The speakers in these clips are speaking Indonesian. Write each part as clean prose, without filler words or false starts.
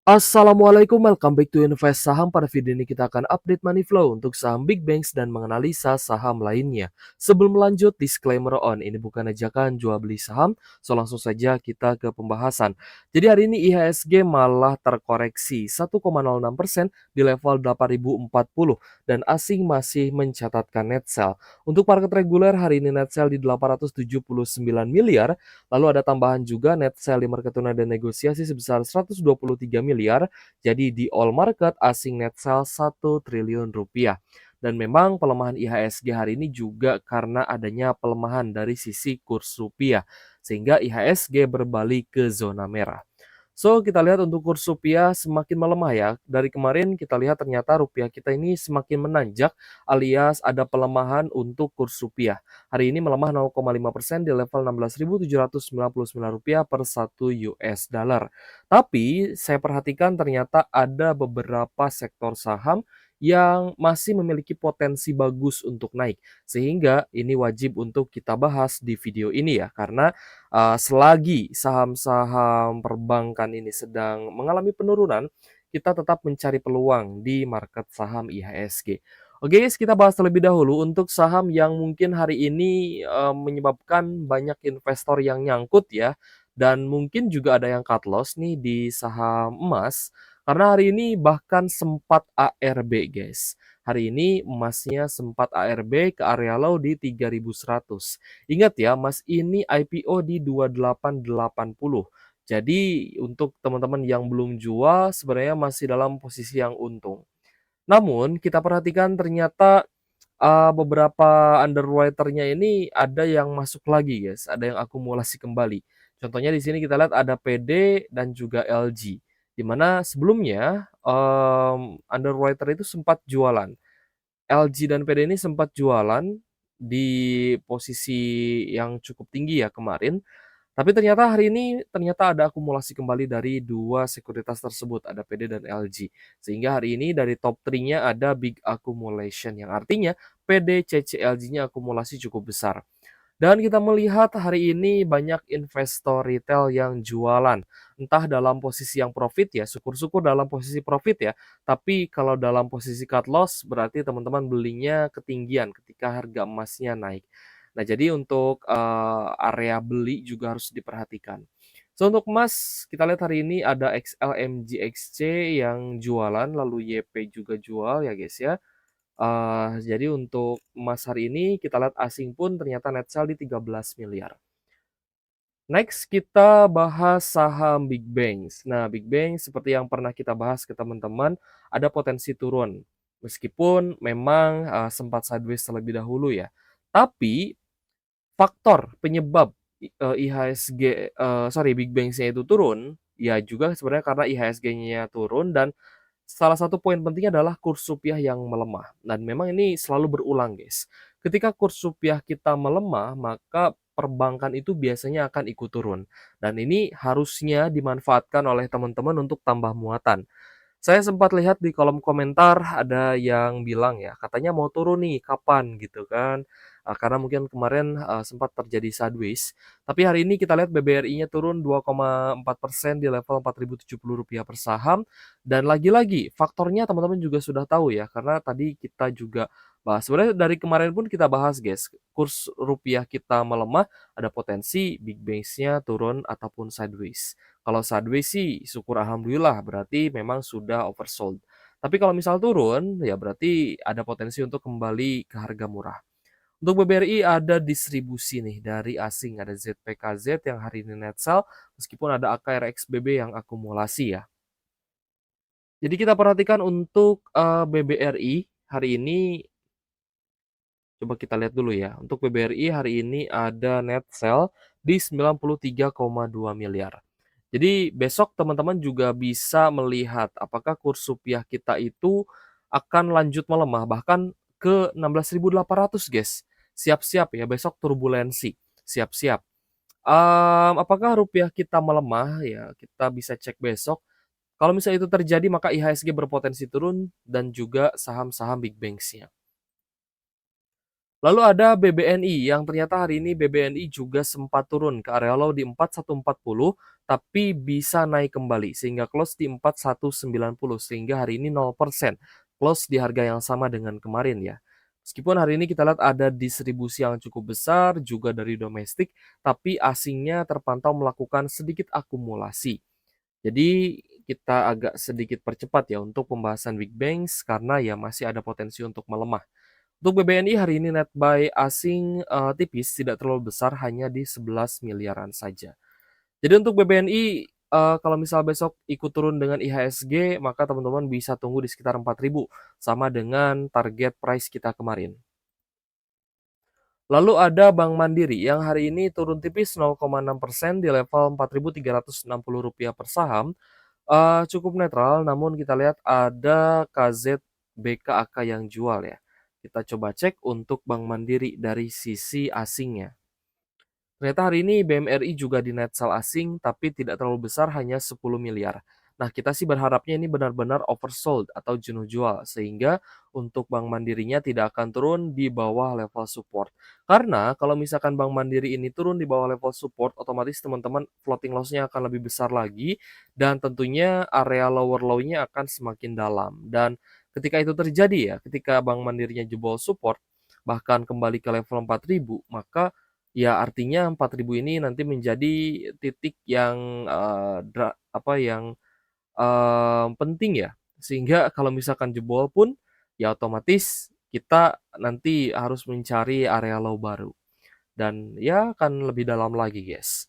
Assalamualaikum, welcome back to Invest Saham. Pada video ini kita akan update money flow untuk saham big banks dan menganalisa saham lainnya. Sebelum lanjut, disclaimer on, ini bukan ajakan jual beli saham, so langsung saja kita ke pembahasan. Jadi hari ini IHSG malah terkoreksi 1,06% di level 8.040 dan asing masih mencatatkan net sell. Untuk market reguler hari ini net sell di 879 miliar, lalu ada tambahan juga net sell di market tuna dan negosiasi sebesar 123 miliar. Jadi di all market asing net sell 1 triliun rupiah. Dan memang pelemahan IHSG hari ini juga karena adanya pelemahan dari sisi kurs rupiah. Sehingga IHSG berbalik ke zona merah. So, kita lihat untuk kurs rupiah semakin melemah ya. Dari kemarin kita lihat ternyata rupiah kita ini semakin menanjak alias ada pelemahan untuk kurs rupiah. Hari ini melemah 0,5% di level 16.799 rupiah per 1 US dollar. Tapi saya perhatikan ternyata ada beberapa sektor saham yang masih memiliki potensi bagus untuk naik. Sehingga ini wajib untuk kita bahas di video ini ya. Karena selagi saham-saham perbankan ini sedang mengalami penurunan, kita tetap mencari peluang di market saham IHSG. Oke guys, kita bahas terlebih dahulu untuk saham yang mungkin hari ini menyebabkan banyak investor yang nyangkut ya, dan mungkin juga ada yang cut loss nih di saham emas, karena hari ini bahkan sempat ARB guys. Hari ini emasnya sempat ARB ke area low di 3.100. Ingat ya, emas ini IPO di 2880. Jadi untuk teman-teman yang belum jual sebenarnya masih dalam posisi yang untung. Namun kita perhatikan ternyata beberapa underwriter-nya ini ada yang masuk lagi guys, ada yang akumulasi kembali. Contohnya di sini kita lihat ada PD dan juga LG. Di mana sebelumnya underwriter itu sempat jualan. LG dan PD ini sempat jualan di posisi yang cukup tinggi ya kemarin, tapi ternyata hari ini ternyata ada akumulasi kembali dari dua sekuritas tersebut, ada PD dan LG. Sehingga hari ini dari top 3-nya ada big accumulation yang artinya PD, CC, LG-nya akumulasi cukup besar. Dan kita melihat hari ini banyak investor retail yang jualan. Entah dalam posisi yang profit ya, syukur-syukur dalam posisi profit ya. Tapi kalau dalam posisi cut loss berarti teman-teman belinya ketinggian ketika harga emasnya naik. Nah, jadi untuk area beli juga harus diperhatikan. So, untuk emas kita lihat hari ini ada XLMGXC yang jualan, lalu YP juga jual ya guys ya. Jadi untuk emas hari ini kita lihat asing pun ternyata net sell di 13 miliar. Next kita bahas saham big banks. Nah, big banks seperti yang pernah kita bahas ke teman-teman, ada potensi turun. Meskipun memang sempat sideways terlebih dahulu ya. Tapi faktor penyebab IHSG big banks-nya itu turun, ya juga sebenarnya karena IHSG-nya turun dan salah satu poin pentingnya adalah kurs rupiah yang melemah. Dan memang ini selalu berulang, guys. Ketika kurs rupiah kita melemah, maka perbankan itu biasanya akan ikut turun. Dan ini harusnya dimanfaatkan oleh teman-teman untuk tambah muatan. Saya sempat lihat di kolom komentar ada yang bilang ya, katanya mau turun nih, kapan gitu kan. Karena mungkin kemarin sempat terjadi sideways. Tapi hari ini kita lihat BBRI-nya turun 2,4% di level Rp4.070 per saham. Dan lagi-lagi faktornya teman-teman juga sudah tahu ya, karena tadi kita juga bahas. Sebenarnya dari kemarin pun kita bahas guys, kurs rupiah kita melemah, ada potensi big banks-nya turun ataupun sideways. Kalau sideways sih syukur alhamdulillah, berarti memang sudah oversold. Tapi kalau misal turun, ya berarti ada potensi untuk kembali ke harga murah. Untuk BBRI ada distribusi nih dari asing, ada ZPKZ yang hari ini net sell, meskipun ada AKRXBB yang akumulasi ya. Jadi kita perhatikan untuk BBRI hari ini, coba kita lihat dulu ya. Untuk BBRI hari ini ada net sell di 93,2 miliar. Jadi besok teman-teman juga bisa melihat apakah kurs rupiah kita itu akan lanjut melemah bahkan ke 16.800 guys. Siap-siap ya besok turbulensi. Siap-siap. Apakah rupiah kita melemah ya kita bisa cek besok. Kalau misalnya itu terjadi maka IHSG berpotensi turun dan juga saham-saham big banks-nya. Lalu ada BBNI yang ternyata hari ini BBNI juga sempat turun ke area low di 4140 tapi bisa naik kembali sehingga close di 4190 sehingga hari ini 0% close di harga yang sama dengan kemarin ya. Meskipun hari ini kita lihat ada distribusi yang cukup besar juga dari domestik tapi asingnya terpantau melakukan sedikit akumulasi. Jadi kita agak sedikit percepat ya untuk pembahasan big banks karena ya masih ada potensi untuk melemah. Untuk BBNI hari ini net buy asing, tipis, tidak terlalu besar, hanya di 11 miliaran saja. Jadi untuk BBNI, kalau misal besok ikut turun dengan IHSG, maka teman-teman bisa tunggu di sekitar 4.000 sama dengan target price kita kemarin. Lalu ada Bank Mandiri yang hari ini turun tipis 0,6% di level Rp4.360 per saham, cukup netral, namun kita lihat ada KZ BKAK yang jual ya. Kita coba cek untuk Bank Mandiri dari sisi asingnya. Ternyata hari ini BMRI juga di net sell asing, tapi tidak terlalu besar, hanya 10 miliar. Nah, kita sih berharapnya ini benar-benar oversold atau jenuh jual, sehingga untuk Bank Mandirinya tidak akan turun di bawah level support. Karena kalau misalkan Bank Mandiri ini turun di bawah level support, otomatis teman-teman floating loss-nya akan lebih besar lagi, dan tentunya area lower low-nya akan semakin dalam. Dan ketika itu terjadi ya, ketika Bank Mandirinya jebol support, bahkan kembali ke level 4.000, maka ya artinya 4.000 ini nanti menjadi titik yang, penting ya. Sehingga kalau misalkan jebol pun, ya otomatis kita nanti harus mencari area low baru dan ya akan lebih dalam lagi, guys.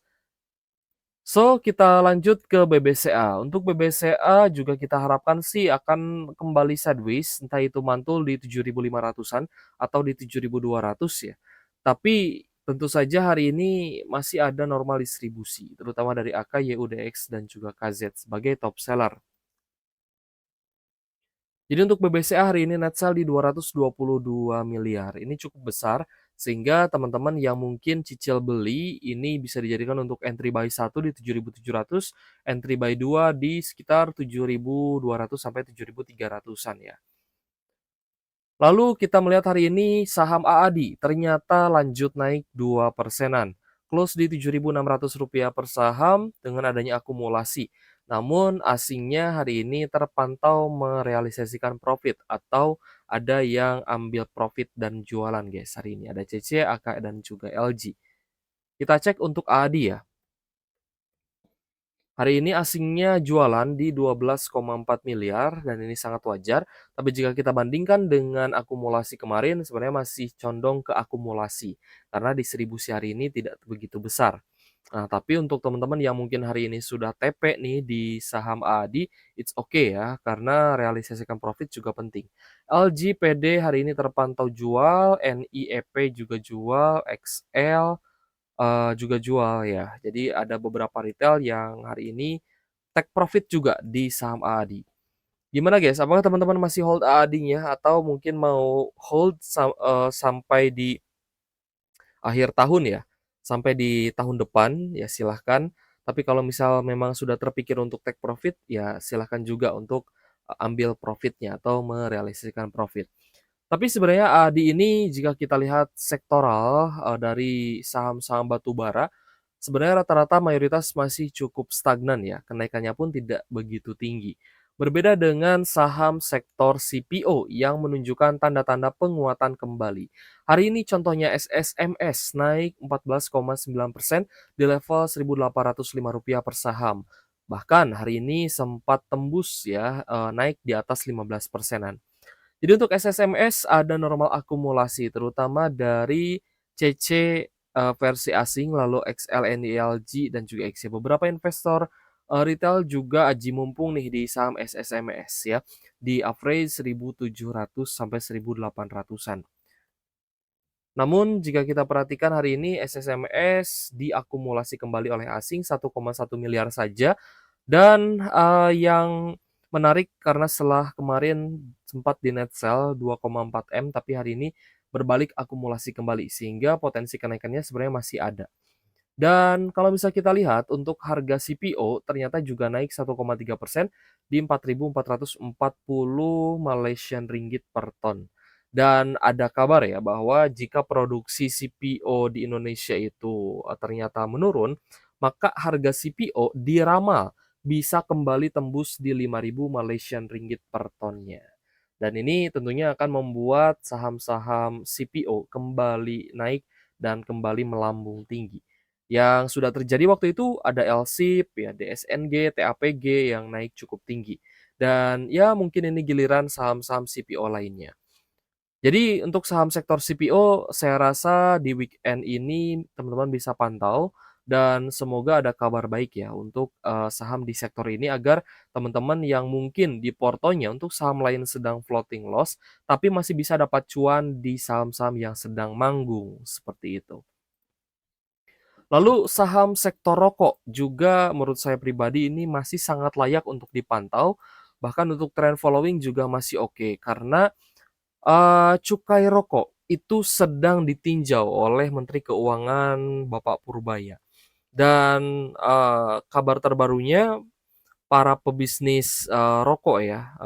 So, kita lanjut ke BBCA. Untuk BBCA juga kita harapkan sih akan kembali sideways, entah itu mantul di 7.500-an atau di 7.200 ya. Tapi tentu saja hari ini masih ada normal distribusi, terutama dari AK, YUDX, dan juga KZ sebagai top seller. Jadi untuk BBCA hari ini net sell di 222 miliar. Ini cukup besar sehingga teman-teman yang mungkin cicil beli ini bisa dijadikan untuk entry buy 1 di 7.700, entry buy 2 di sekitar 7.200 sampai 7.300-an ya. Lalu kita melihat hari ini saham AADI ternyata lanjut naik 2%-an. Close di Rp7.600 per saham dengan adanya akumulasi. Namun asingnya hari ini terpantau merealisasikan profit atau ada yang ambil profit dan jualan guys hari ini. Ada CC, AK, dan juga LG. Kita cek untuk AADI ya. Hari ini asingnya jualan di 12,4 miliar dan ini sangat wajar. Tapi jika kita bandingkan dengan akumulasi kemarin, sebenarnya masih condong ke akumulasi. Karena distribusi hari ini tidak begitu besar. Nah, tapi untuk teman-teman yang mungkin hari ini sudah TP nih di saham AADI, it's okay ya, karena realisasikan profit juga penting. LG PD hari ini terpantau jual, NIEP juga jual, XL, juga jual ya. Jadi ada beberapa retail yang hari ini take profit juga di saham AADI. Gimana guys, apakah teman-teman masih hold AADI-nya atau mungkin mau hold sampai di akhir tahun ya? Sampai di tahun depan ya silahkan. Tapi kalau misal memang sudah terpikir untuk take profit, ya silahkan juga untuk ambil profitnya atau merealisasikan profit. Tapi sebenarnya, di ini jika kita lihat sektoral, dari saham-saham batubara, sebenarnya rata-rata mayoritas masih cukup stagnan ya, kenaikannya pun tidak begitu tinggi. Berbeda dengan saham sektor CPO yang menunjukkan tanda-tanda penguatan kembali. Hari ini contohnya SSMS naik 14,9% di level Rp1.805 per saham. Bahkan hari ini sempat tembus ya, naik di atas 15%-an. Jadi untuk SSMS ada normal akumulasi terutama dari CC, versi asing lalu XL, NILG dan juga XY. Beberapa investor, retail juga aji mumpung nih di saham SSMS ya, di average 1.700 sampai 1.800-an. Namun jika kita perhatikan hari ini SSMS diakumulasi kembali oleh asing 1,1 miliar saja dan, yang menarik karena setelah kemarin sempat di net sell 2,4 M, tapi hari ini berbalik akumulasi kembali, sehingga potensi kenaikannya sebenarnya masih ada. Dan kalau bisa kita lihat untuk harga CPO ternyata juga naik 1,3% di 4.440 Malaysian ringgit per ton. Dan ada kabar ya bahwa jika produksi CPO di Indonesia itu, ternyata menurun, maka harga CPO diramal bisa kembali tembus di 5.000 Malaysian ringgit per tonnya. Dan ini tentunya akan membuat saham-saham CPO kembali naik dan kembali melambung tinggi. Yang sudah terjadi waktu itu ada LSIP, ya, DSNG, TAPG yang naik cukup tinggi. Dan ya mungkin ini giliran saham-saham CPO lainnya. Jadi untuk saham sektor CPO saya rasa di weekend ini teman-teman bisa pantau dan semoga ada kabar baik ya untuk, saham di sektor ini agar teman-teman yang mungkin di portonya untuk saham lain sedang floating loss, tapi masih bisa dapat cuan di saham-saham yang sedang manggung, seperti itu. Lalu saham sektor rokok juga menurut saya pribadi ini masih sangat layak untuk dipantau, bahkan untuk trend following juga masih oke karena cukai rokok itu sedang ditinjau oleh Menteri Keuangan Bapak Purbaya dan, kabar terbarunya para pebisnis, rokok ya,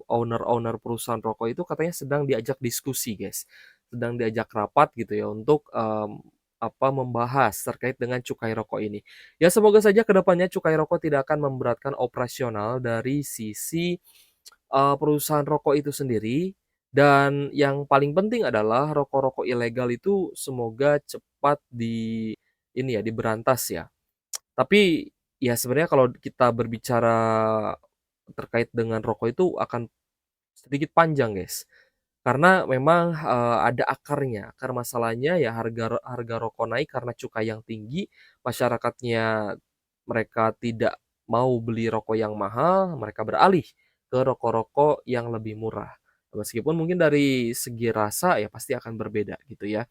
owner-owner perusahaan rokok itu katanya sedang diajak diskusi guys, sedang diajak rapat gitu ya untuk, membahas terkait dengan cukai rokok ini. Ya semoga saja ke depannya cukai rokok tidak akan memberatkan operasional dari sisi perusahaan rokok itu sendiri, dan yang paling penting adalah rokok-rokok ilegal itu semoga cepat diberantas ya. Tapi, ya sebenarnya kalau kita berbicara terkait dengan rokok itu akan sedikit panjang, guys. Karena memang, ada akarnya, akar masalahnya ya harga rokok naik karena cukai yang tinggi, masyarakatnya mereka tidak mau beli rokok yang mahal, mereka beralih ke rokok-rokok yang lebih murah. Meskipun mungkin dari segi rasa ya pasti akan berbeda gitu ya.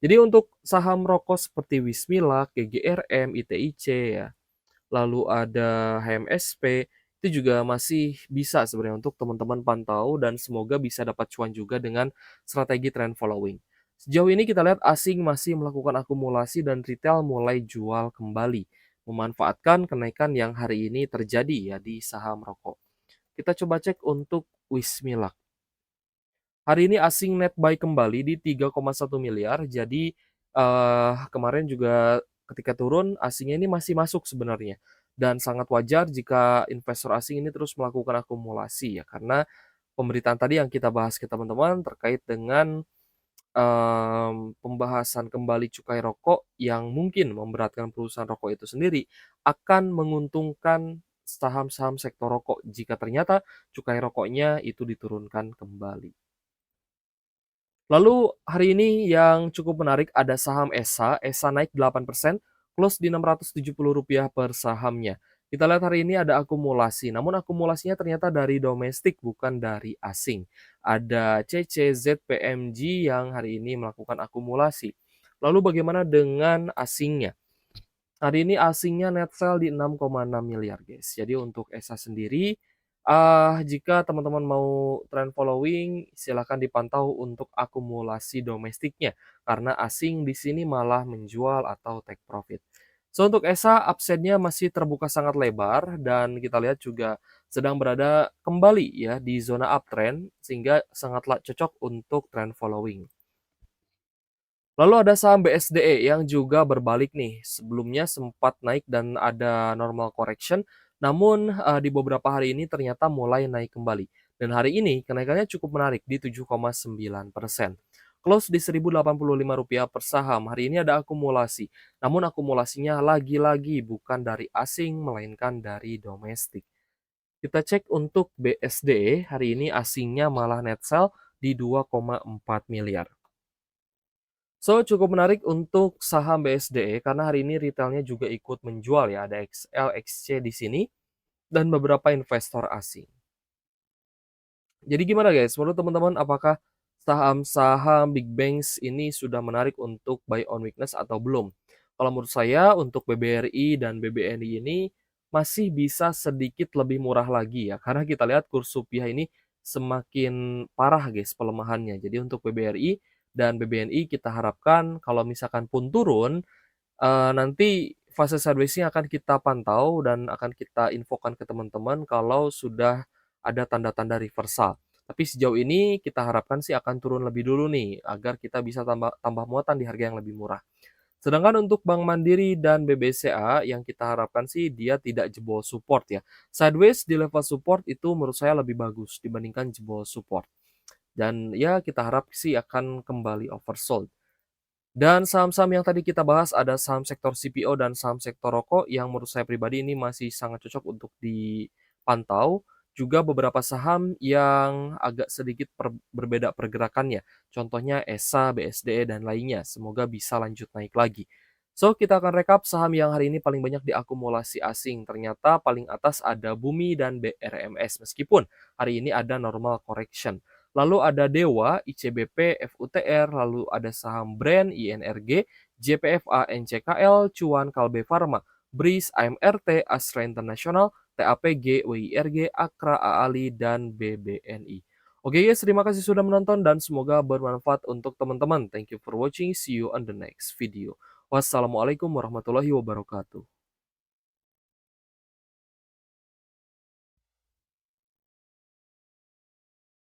Jadi untuk saham rokok seperti Wismilak, GGRM, ITIC ya, lalu ada HMSP, itu juga masih bisa sebenarnya untuk teman-teman pantau dan semoga bisa dapat cuan juga dengan strategi trend following. Sejauh ini kita lihat asing masih melakukan akumulasi dan retail mulai jual kembali, memanfaatkan kenaikan yang hari ini terjadi ya di saham rokok. Kita coba cek untuk Wismilak. Hari ini asing net buy kembali di 3,1 miliar. Jadi, kemarin juga ketika turun asingnya ini masih masuk sebenarnya. Dan sangat wajar jika investor asing ini terus melakukan akumulasi ya, karena pemberitaan tadi yang kita bahas ke teman-teman terkait dengan, pembahasan kembali cukai rokok yang mungkin memberatkan perusahaan rokok itu sendiri, akan menguntungkan saham-saham sektor rokok jika ternyata cukai rokoknya itu diturunkan kembali. Lalu hari ini yang cukup menarik ada saham ESA, ESA naik 8%, close di Rp670 per sahamnya. Kita lihat hari ini ada akumulasi, namun akumulasinya ternyata dari domestik bukan dari asing. Ada CCZPMG yang hari ini melakukan akumulasi. Lalu bagaimana dengan asingnya? Hari ini asingnya net sell di 6,6 miliar guys. Jadi untuk ESA sendiri, jika teman-teman mau trend following, silakan dipantau untuk akumulasi domestiknya, karena asing di sini malah menjual atau take profit. So untuk ESA upside-nya masih terbuka sangat lebar dan kita lihat juga sedang berada kembali ya di zona uptrend sehingga sangatlah cocok untuk trend following. Lalu ada saham BSDE yang juga berbalik nih, sebelumnya sempat naik dan ada normal correction, namun, di beberapa hari ini ternyata mulai naik kembali. Dan hari ini kenaikannya cukup menarik di 7,9%. Close di Rp1.085 per saham, hari ini ada akumulasi, namun akumulasinya lagi-lagi bukan dari asing melainkan dari domestik. Kita cek untuk BSDE, hari ini asingnya malah net sell di 2,4 miliar. So, cukup menarik untuk saham BSDE karena hari ini retailnya juga ikut menjual ya, ada XL, XC di sini dan beberapa investor asing. Jadi gimana guys, menurut teman-teman apakah saham-saham big banks ini sudah menarik untuk buy on weakness atau belum? Kalau menurut saya untuk BBRI dan BBNI ini masih bisa sedikit lebih murah lagi ya, karena kita lihat kurs rupiah ini semakin parah guys pelemahannya. Jadi untuk BBRI dan BBNI kita harapkan kalau misalkan pun turun, nanti fase sideways-nya akan kita pantau dan akan kita infokan ke teman-teman kalau sudah ada tanda-tanda reversal. Tapi sejauh ini kita harapkan sih akan turun lebih dulu nih, agar kita bisa tambah tambah muatan di harga yang lebih murah. Sedangkan untuk Bank Mandiri dan BBCA yang kita harapkan sih dia tidak jebol support ya. Sideways di level support itu menurut saya lebih bagus dibandingkan jebol support. Dan ya kita harap sih akan kembali oversold. Dan saham-saham yang tadi kita bahas ada saham sektor CPO dan saham sektor rokok yang menurut saya pribadi ini masih sangat cocok untuk dipantau. Juga beberapa saham yang agak sedikit berbeda pergerakannya. Contohnya ESA, BSDE, dan lainnya. Semoga bisa lanjut naik lagi. So, kita akan rekap saham yang hari ini paling banyak diakumulasi asing. Ternyata paling atas ada Bumi dan BRMS. Meskipun hari ini ada normal correction. Lalu ada Dewa, ICBP, FUTR, lalu ada saham Brand, INRG, JPFA, NCKL, Cuan, Kalbe Farma, BRIS, AMRT, Astra International, TAPG, WIRG, Akra, AALI, dan BBNI. Oke guys, terima kasih sudah menonton dan semoga bermanfaat untuk teman-teman. Thank you for watching. See you on the next video. Wassalamualaikum warahmatullahi wabarakatuh.